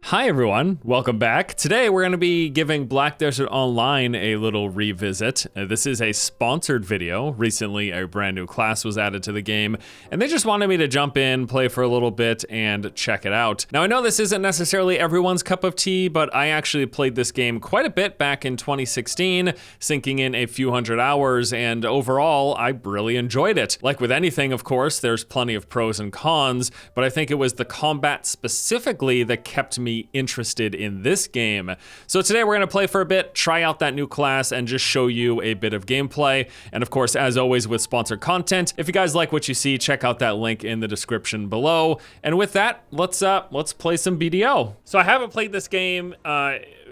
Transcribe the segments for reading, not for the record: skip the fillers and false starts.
Hi everyone, welcome back. Today we're going to be giving Black Desert Online a little revisit. This is a sponsored video. Recently a brand new class was added to the game and they just wanted me to jump in, play for a little bit, and check it out. Now I know this isn't necessarily everyone's cup of tea, but I actually played this game quite a bit back in 2016, sinking in a few hundred hours, and overall I really enjoyed it. Like with anything, of course, there's plenty of pros and cons, but I think it was the combat specifically that kept me interested in this game. So today we're gonna play for a bit, try out that new class, and just show you a bit of gameplay. And of course, as always with sponsored content, if you guys like what you see, check out that link in the description below. And with that, let's play some BDO. So I haven't played this game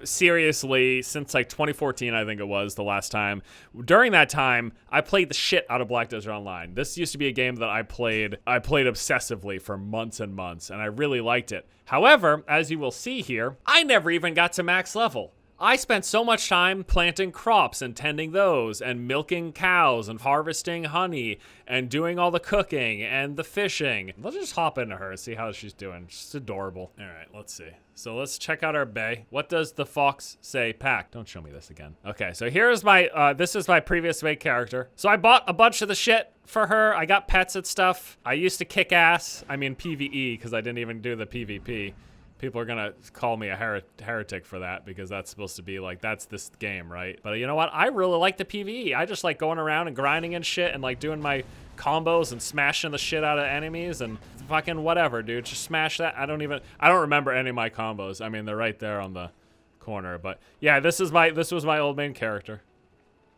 seriously since like 2014, I think it was the last time. During that time, I played the shit out of Black Desert Online. This used to be a game that I played obsessively for months and months, and I really liked it. However, as you will see here, I never even got to max level. I spent so much time planting crops and tending those and milking cows and harvesting honey and doing all the cooking and the fishing. Let's just hop into her and see how she's doing. She's adorable. All right, let's see. So let's check out our bay. What does the fox say pack? Don't show me this again. Okay, so here's my, this is my previous bay character. So I bought a bunch of the shit for her. I got pets and stuff. I used to kick ass. I mean PvE, because I didn't even do the PvP. People are gonna call me a heretic for that because that's supposed to be like, that's this game, right? But you know what? I really like the PvE. I just like going around and grinding and shit and like doing my combos and smashing the shit out of enemies and fucking whatever, dude. Just smash that. I don't remember any of my combos. I mean, they're right there on the corner. But yeah, this was my old main character.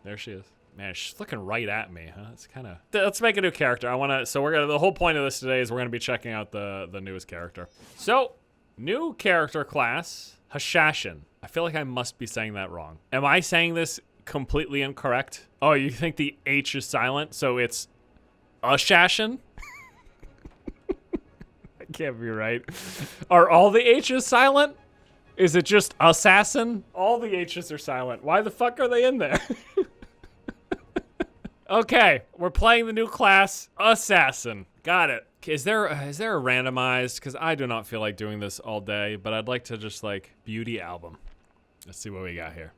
There she is. Man, she's looking right at me, huh? It's kind of... Let's make a new character. The whole point of this today is we're gonna be checking out the newest character. So, new character class, Hashashin. I feel like I must be saying that wrong. Am I saying this completely incorrect? Oh, you think the H is silent, so it's Hashashin? That can't be right. Are all the H's silent? Is it just assassin? All the H's are silent. Why the fuck are they in there? Okay, we're playing the new class, Assassin. Got it. Is there a randomized? Because I do not feel like doing this all day, but I'd like to just like beauty album. Let's see what we got here.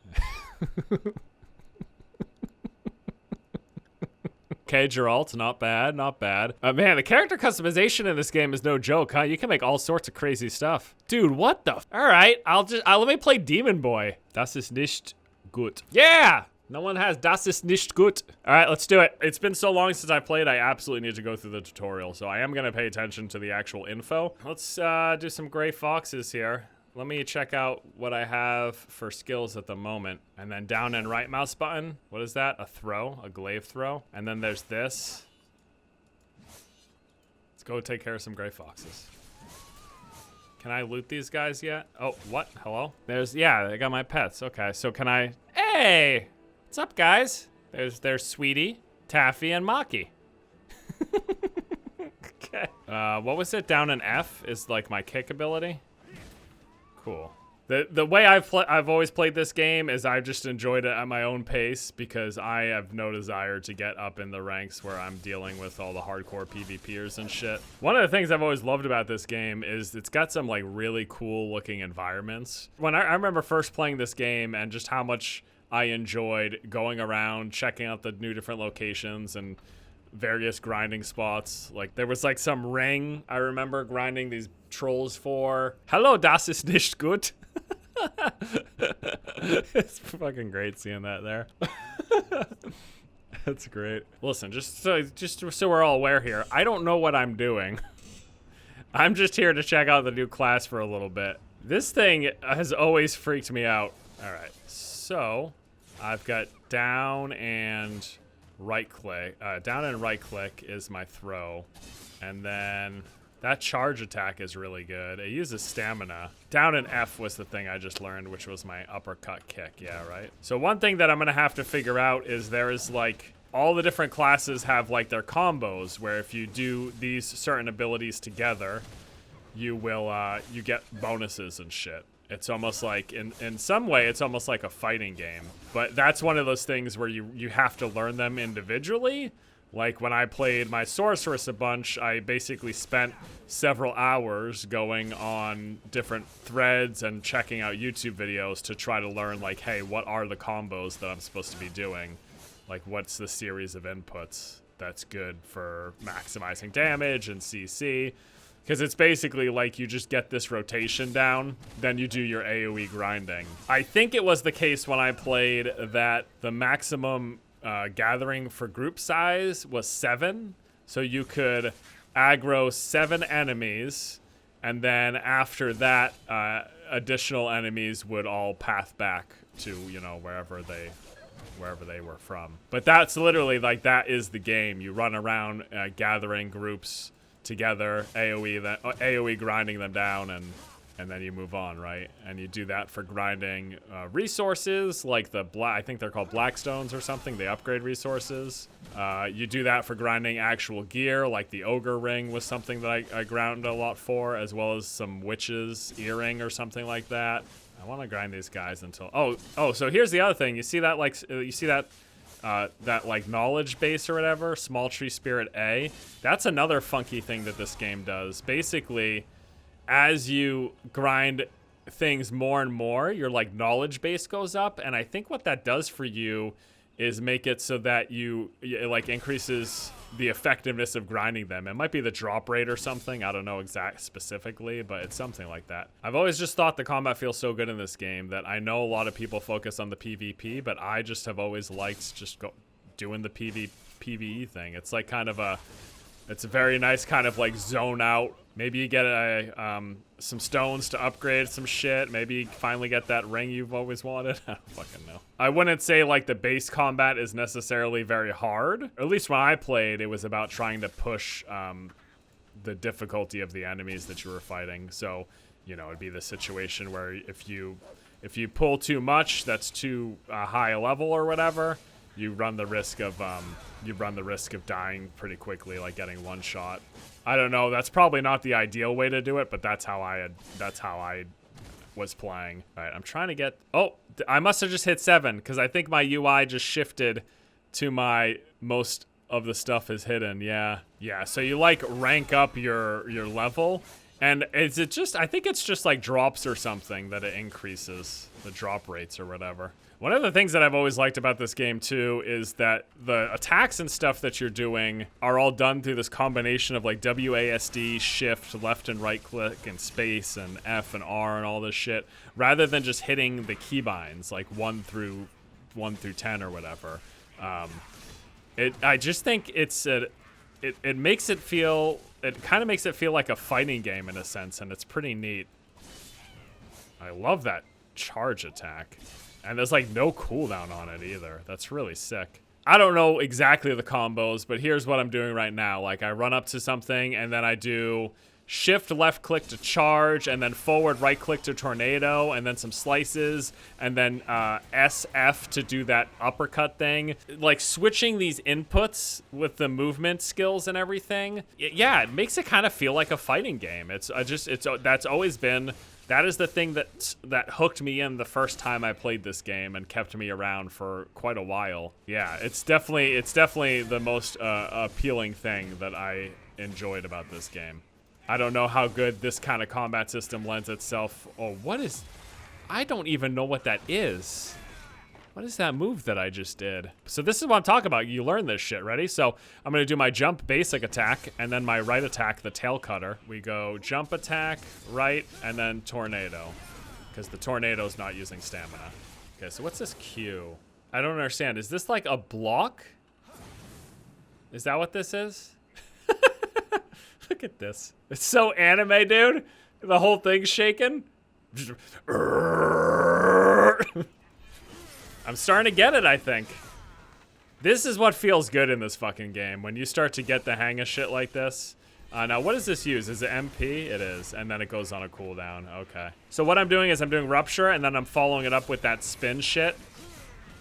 Okay, Geralt, not bad, not bad. Man, the character customization in this game is no joke, huh? You can make all sorts of crazy stuff. Dude, what the? All right, let me play Demon Boy. Das ist nicht gut. Yeah! No one has Das ist nicht gut. All right, let's do it. It's been so long since I played, I absolutely need to go through the tutorial, so I am gonna pay attention to the actual info. Let's do some gray foxes here. Let me check out what I have for skills at the moment. And then down and right mouse button. What is that? A throw, a glaive throw. And then there's this. Let's go take care of some gray foxes. Can I loot these guys yet? Oh, what? Hello? Yeah, I got my pets. Okay, so can I? Hey! What's up, guys? There's Sweetie, Taffy, and Maki. Okay. What was it? Down in F is like my kick ability. Cool. The way I've always played this game is I've just enjoyed it at my own pace because I have no desire to get up in the ranks where I'm dealing with all the hardcore PvPers and shit. One of the things I've always loved about this game is it's got some like really cool looking environments. When I remember first playing this game and just how much I enjoyed going around, checking out the new different locations and various grinding spots. Like there was like some ring I remember grinding these trolls for. Hello, das ist nicht gut. It's fucking great seeing that there. That's great. Listen, just so we're all aware here, I don't know what I'm doing. I'm just here to check out the new class for a little bit. This thing has always freaked me out. All right. So, I've got down and right click. Down and right click is my throw. And then that charge attack is really good. It uses stamina. Down and F was the thing I just learned, which was my uppercut kick. Yeah, right? So one thing that I'm going to have to figure out is there is like, all the different classes have like their combos where if you do these certain abilities together, you will, you get bonuses and shit. It's almost like, in some way, it's almost like a fighting game. But that's one of those things where you have to learn them individually, Like when I played my sorceress a bunch, I basically spent several hours going on different threads and checking out YouTube videos to try to learn, like, hey, what are the combos that I'm supposed to be doing? Like, what's the series of inputs that's good for maximizing damage and CC? Because it's basically like you just get this rotation down, then you do your AoE grinding. I think it was the case when I played that the maximum gathering for group size was 7. So you could aggro 7 enemies, and then after that, additional enemies would all path back to, you know, wherever they were from. But that's literally like, that is the game. You run around gathering groups together, AoE grinding them down, and then you move on, right? And you do that for grinding resources, like I think they're called Blackstones or something. They upgrade resources. You do that for grinding actual gear, like the Ogre Ring was something that I ground a lot for, as well as some Witch's Earring or something like that. I want to grind these guys until... Oh, so here's the other thing. You see that, like, that like knowledge base or whatever, Small Tree Spirit A? That's another funky thing that this game does. Basically, as you grind things more and more, your like knowledge base goes up, and I think what that does for you is make it so that it like increases the effectiveness of grinding them. It might be the drop rate or something. I don't know specifically, but it's something like that. I've always just thought the combat feels so good in this game that I know a lot of people focus on the PvP, but I just have always liked just doing the PvE thing. It's like kind of it's a very nice kind of like zone out. Maybe you get some stones to upgrade some shit. Maybe you finally get that ring you've always wanted. I don't fucking know. I wouldn't say like the base combat is necessarily very hard. At least when I played, it was about trying to push the difficulty of the enemies that you were fighting. So, you know, it'd be the situation where if you pull too much, that's too high a level or whatever, you run the risk of dying pretty quickly, like getting one shot. I don't know. That's probably not the ideal way to do it, but that's how I was playing. All right, I'm trying to get... Oh, I must have just hit 7 because I think my UI just shifted to my most of the stuff is hidden. Yeah. So you like rank up your level, and is it just... I think it's just like drops or something that it increases the drop rates or whatever. One of the things that I've always liked about this game, too, is that the attacks and stuff that you're doing are all done through this combination of, like, WASD, shift, left and right click, and space, and F and R, and all this shit, rather than just hitting the keybinds, like 1 through 10 or whatever. I just think it makes it feel... It kind of makes it feel like a fighting game in a sense, and it's pretty neat. I love that charge attack. And there's like no cooldown on it either. That's really sick. I don't know exactly the combos, but here's what I'm doing right now. Like I run up to something and then I do shift left click to charge, and then forward right click to tornado, and then some slices, and then SF to do that uppercut thing. Like switching these inputs with the movement skills and everything. Yeah, it makes it kind of feel like a fighting game. That's always been... That is the thing that hooked me in the first time I played this game and kept me around for quite a while. Yeah, it's definitely the most appealing thing that I enjoyed about this game. I don't know how good this kind of combat system lends itself. Oh, I don't even know what that is. What is that move that I just did? So this is what I'm talking about. You learn this shit, ready? So I'm gonna do my jump basic attack, and then my right attack, the tail cutter. We go jump attack, right, and then tornado. Because the tornado's not using stamina. Okay, so what's this Q? I don't understand. Is this like a block? Is that what this is? Look at this. It's so anime, dude. The whole thing's shaking. I'm starting to get it, I think. This is what feels good in this fucking game, when you start to get the hang of shit like this. Now, what does this use? Is it MP? It is, and then it goes on a cooldown. Okay. So what I'm doing is I'm doing Rupture, and then I'm following it up with that spin shit.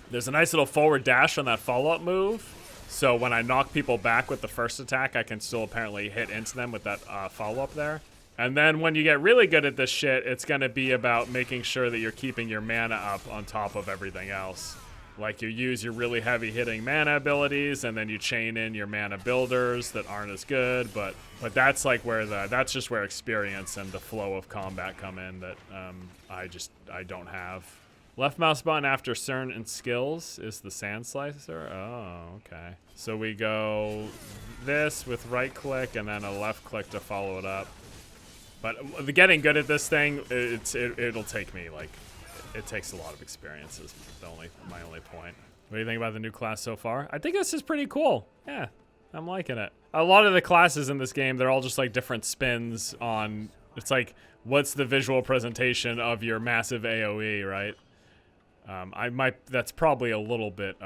There's a nice little forward dash on that follow-up move. So when I knock people back with the first attack, I can still apparently hit into them with that follow-up there. And then when you get really good at this shit, it's going to be about making sure that you're keeping your mana up on top of everything else. Like you use your really heavy hitting mana abilities and then you chain in your mana builders that aren't as good, but that's like where that's just where experience and the flow of combat come in that I don't have. Left mouse button after certain skills is the sand slicer. Oh, okay. So we go this with right click and then a left click to follow it up. But getting good at this thing, it'll take me like, it takes a lot of experience is my only point. What do you think about the new class so far? I think this is pretty cool. Yeah, I'm liking it. A lot of the classes in this game, they're all just like different spins on, it's like, what's the visual presentation of your massive AoE, right? That's probably a little bit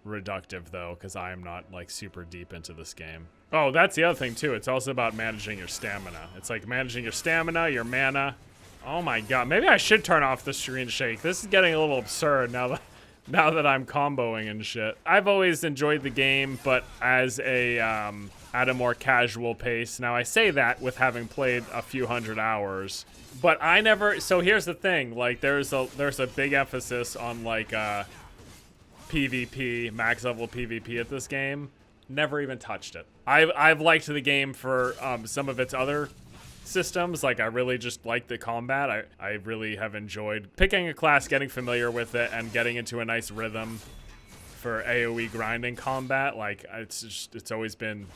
reductive though, because I am not like super deep into this game. Oh, that's the other thing too. It's also about managing your stamina. It's like managing your stamina, your mana. Oh my god, maybe I should turn off the screen shake. This is getting a little absurd now that I'm comboing and shit. I've always enjoyed the game, but as a at a more casual pace. Now I say that with having played a few hundred hours, but I never. So here's the thing: like there's a big emphasis on like PvP, max level PvP at this game. Never even touched it. I've liked the game for some of its other systems. Like I really just like the combat. I really have enjoyed picking a class, getting familiar with it, and getting into a nice rhythm for AoE grinding combat. Like it's always been,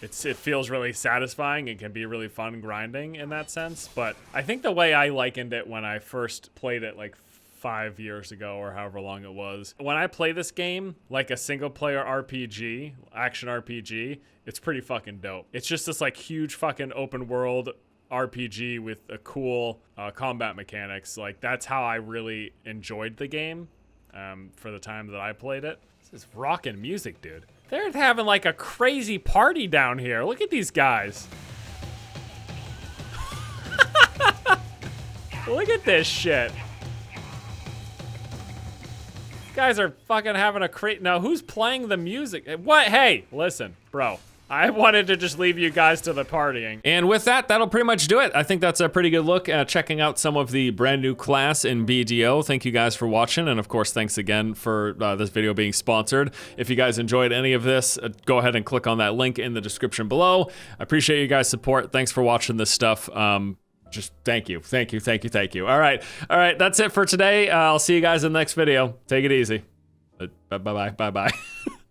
it feels really satisfying and can be really fun grinding in that sense. But I think the way I likened it when I first played it like 5 years ago or however long it was, when I play this game like a single player RPG, action RPG, it's pretty fucking dope. It's just this like huge fucking open world RPG with a cool combat mechanics. Like that's how I really enjoyed the game for the time that I played it. This is rockin' music, dude. They're having like a crazy party down here. Look at these guys. Look at this shit. Guys are fucking having a now who's playing the music? What? Hey, listen, bro. I wanted to just leave you guys to the partying. And with that, that'll pretty much do it. I think that's a pretty good look at checking out some of the brand new class in BDO. Thank you guys for watching. And of course, thanks again for this video being sponsored. If you guys enjoyed any of this, go ahead and click on that link in the description below. I appreciate you guys' support. Thanks for watching this stuff. Just thank you. All right, that's it for today. I'll see you guys in the next video. Take it easy. Bye-bye.